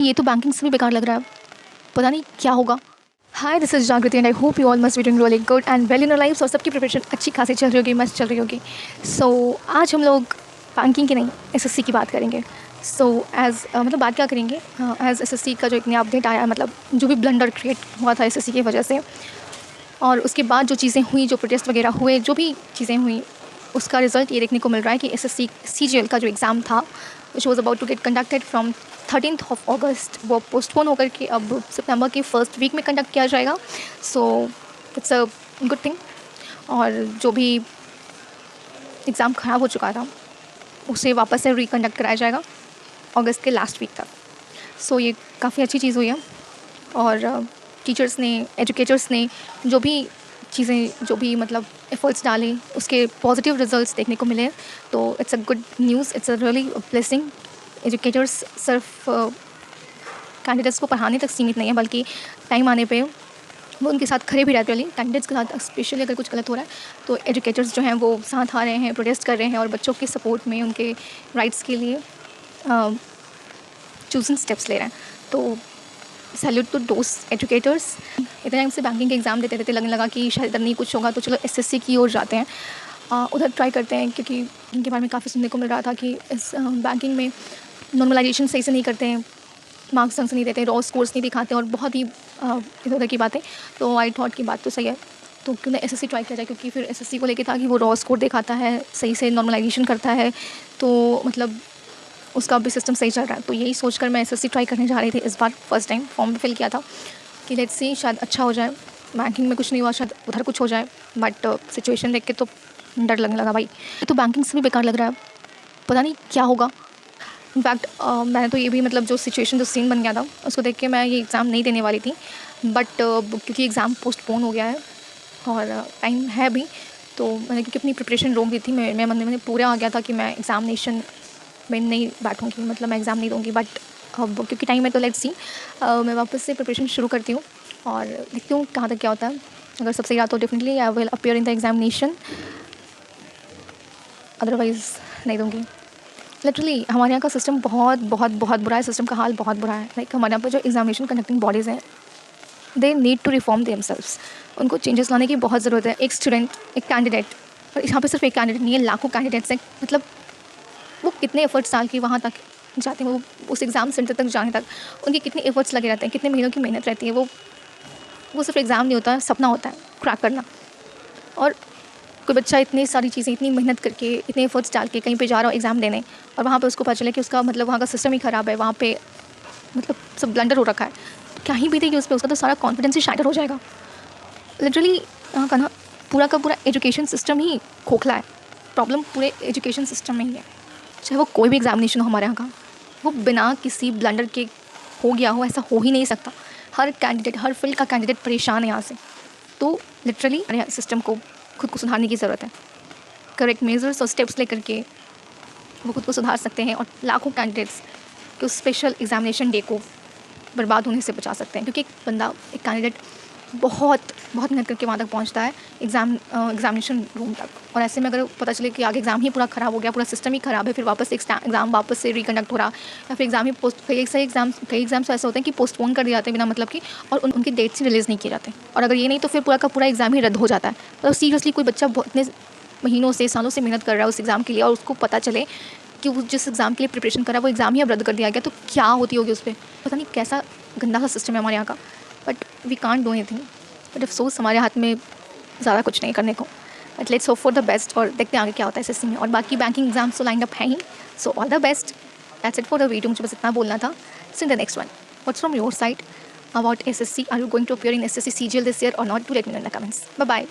ये तो बैंकिंग से भी बेकार लग रहा है, पता नहीं क्या होगा। Hi, this is Jagriti and I hope you all must be doing really good and well in your lifes और सबकी प्रिपरेशन अच्छी खासी चल रही होगी, मस्त चल रही होगी। सो आज हम लोग बैंकिंग की नहीं एसएससी की बात करेंगे। मतलब बात क्या करेंगे, एज एसएससी का जो एक नया अपडेट आया, मतलब जो भी ब्लंडर क्रिएट हुआ था एसएससी की वजह से, और उसके बाद जो चीज़ें हुई, जो प्रोटेस्ट वगैरह हुए, जो भी चीज़ें हुई, उसका रिज़ल्ट ये देखने को मिल रहा है कि एसएससी सीजीएल का जो एग्ज़ाम था which was about to get conducted from 13th of August, वो पोस्टपोन होकर के अब सितंबर के फर्स्ट वीक में कंडक्ट किया जाएगा। So it's a good thing. और जो भी एग्ज़ाम ख़राब हो चुका था उसे वापस से रिकंडक्ट कराया जाएगा अगस्त के लास्ट वीक तक। सो ये काफ़ी अच्छी चीज़ हुई है। और टीचर्स ने, एजुकेटर्स ने जो भी चीज़ें, जो भी मतलब एफर्ट्स डाले, उसके पॉजिटिव रिजल्ट्स देखने को मिले। तो it's a good news, it's a really blessing. Educators सिर्फ कैंडिडेट्स को पढ़ाने तक सीमित नहीं है, बल्कि टाइम आने पे वो उनके साथ खड़े भी रहते हैं। कैंडिडेट्स के साथ स्पेशली अगर कुछ गलत हो रहा है तो एजुकेटर्स जो हैं वो साथ आ रहे हैं, प्रोटेस्ट कर रहे हैं और बच्चों के सपोर्ट में, उनके राइट्स के लिए चूजिंग स्टेप्स ले रहे हैं। तो सैल्यूट टू दोस एजुकेटर्स। इतने टाइम से बैंकिंग के एग्ज़ाम देते रहते, लगने लगा कि शायद इधर नहीं कुछ होगा, तो चलो एसएससी की ओर जाते हैं, उधर ट्राई करते हैं, क्योंकि इनके बारे में काफ़ी सुनने को मिल रहा था कि इस बैंकिंग में नॉर्मलाइजेशन सही से नहीं करते हैं, मार्क्स ढंग से नहीं देते, रॉ स्कोर्स नहीं दिखाते और बहुत ही इधर उधर की बातें। तो आई थॉट की बात तो सही है, तो क्यों ना एसएससी ट्राई किया जाए, क्योंकि फिर एसएससी को लेके था कि वो रॉ स्कोर दिखाता है, सही से नॉर्मलाइजेशन करता है, तो मतलब उसका भी सिस्टम सही चल रहा है। तो यही सोचकर मैं एसएससी ट्राई करने जा रही थी इस बार। फर्स्ट टाइम फॉर्म फिल किया था कि लेट्स सी शायद अच्छा हो जाए। बैंकिंग में कुछ नहीं हुआ, शायद उधर कुछ हो जाए, बट सिचुएशन देख के तो डर लगने लगा भाई। तो बैंकिंग से भी बेकार लग रहा है, पता नहीं क्या होगा। इनफैक्ट मैंने तो ये भी, मतलब जो सिचुएशन, जो सीन बन गया था, उसको देख के मैं ये एग्ज़ाम नहीं देने वाली थी, बट क्योंकि एग्ज़ाम पोस्टपोन हो गया है और टाइम है भी, तो मैंने क्योंकि अपनी प्रिपरेशन रोक दी थी, मेरे मन में पूरा आ गया था कि मैं एग्ज़ामिनेशन में नहीं बैठूँगी, मतलब मैं एग्ज़ाम नहीं दूँगी। बट अब क्योंकि टाइम है तो लेट्स सी, मैं वापस से प्रिपरेशन शुरू करती हूँ और देखती हूँ कहाँ तक क्या होता है। अगर सब सही रहा तो definitely I will appear in the examination, otherwise नहीं दूँगी। लिटरली हमारे यहाँ का सिस्टम बहुत बहुत बहुत बुरा है, सिस्टम का हाल बहुत बुरा है। लाइक हमारे यहाँ पर जो एग्जामिनेशन कंडक्टिंग बॉडीज़ हैं, they need to reform themselves. उनको चेंजेस लाने की बहुत ज़रूरत है। एक स्टूडेंट, एक कैंडिडेट, और यहाँ पे सिर्फ एक कैंडिडेट नहीं है, लाखों कैंडिडेट्स हैं। मतलब वो कितने एफर्ट्स डाल के वहाँ तक जाते हैं, वो उस एग्ज़ाम सेंटर तक जाने तक उनके कितने एफर्ट्स लगे रहते हैं, कितने महीनों की मेहनत रहती है। वो सिर्फ एग्ज़ाम नहीं होता है, सपना होता है क्रैक करना। और कोई बच्चा इतनी सारी चीज़ें, इतनी मेहनत करके, इतने एफर्ट्स डाल के कहीं पे जा रहा हो एग्ज़ाम देने, और वहाँ पे उसको पता चले कि उसका मतलब वहाँ का सिस्टम ही ख़राब है, वहाँ पे मतलब सब ब्लंडर हो रखा है, तो क्या ही बीतेगी उस पर, उसका तो सारा कॉन्फिडेंस ही शैटर हो जाएगा। लिटरली यहाँ का ना पूरा का पूरा एजुकेशन सिस्टम ही खोखला है। प्रॉब्लम पूरे एजुकेशन सिस्टम में ही है। चाहे वो कोई भी एग्ज़ामिनेशन हो हमारे यहाँ का, वो बिना किसी ब्लंडर के हो गया हो, ऐसा हो ही नहीं सकता। हर कैंडिडेट, हर फील्ड का कैंडिडेट परेशान है यहाँ से। तो लिटरली हमारे सिस्टम को खुद को सुधारने की ज़रूरत है। करेक्ट मेजर्स और स्टेप्स लेकर के वो खुद को सुधार सकते हैं और लाखों कैंडिडेट्स के उस स्पेशल एग्जामिनेशन डे को बर्बाद होने से बचा सकते हैं। क्योंकि एक बंदा, एक कैंडिडेट बहुत बहुत मेहनत करके वहाँ तक पहुँचता है, एग्जामिनेशन रूम तक, और ऐसे में अगर पता चले कि आगे एग्ज़ाम ही पूरा ख़राब हो गया, पूरा सिस्टम ही ख़राब है, फिर वापस एग्ज़ाम वापस से रिकंडक्ट हो रहा, या फिर एग्ज़ाम ही कई एग्ज़ाम्स तो ऐसे होते हैं कि पोस्टपोन कर दिए जाते हैं बिना मतलब की, और उनकी डेट्स ही रिलीज़ नहीं किए जाते। और अगर ये नहीं तो फिर पूरा का पूरा एग्ज़ाम ही रद्द हो जाता है। तो सीरियसली कोई बच्चा इतने महीनों से, सालों से मेहनत कर रहा है उस एग्ज़ाम के लिए, और उसको पता चले कि वो जिस एग्ज़ाम के लिए प्रिपरेशन कर रहा है वो एग्ज़ाम ही अब रद्द कर दिया गया, तो क्या होती होगी उस पर। पता नहीं कैसा गंदा सा सिस्टम है हमारे यहाँ का, but we can't do anything. But अफसोस हमारे हाथ में ज़्यादा कुछ नहीं करने को। But let's hope for the best, और देखते हैं आगे क्या होता है एसएससी में। और बाकी बैंकिंग एग्जाम्स तो लाइंड अप है ही, so all the best. That's it for the video, मुझे बस इतना बोलना था। See in the next one. What's from your side about SSC? Are you going to appear in SSC CGL this year और नॉट? Do let me know in the comments. Bye bye.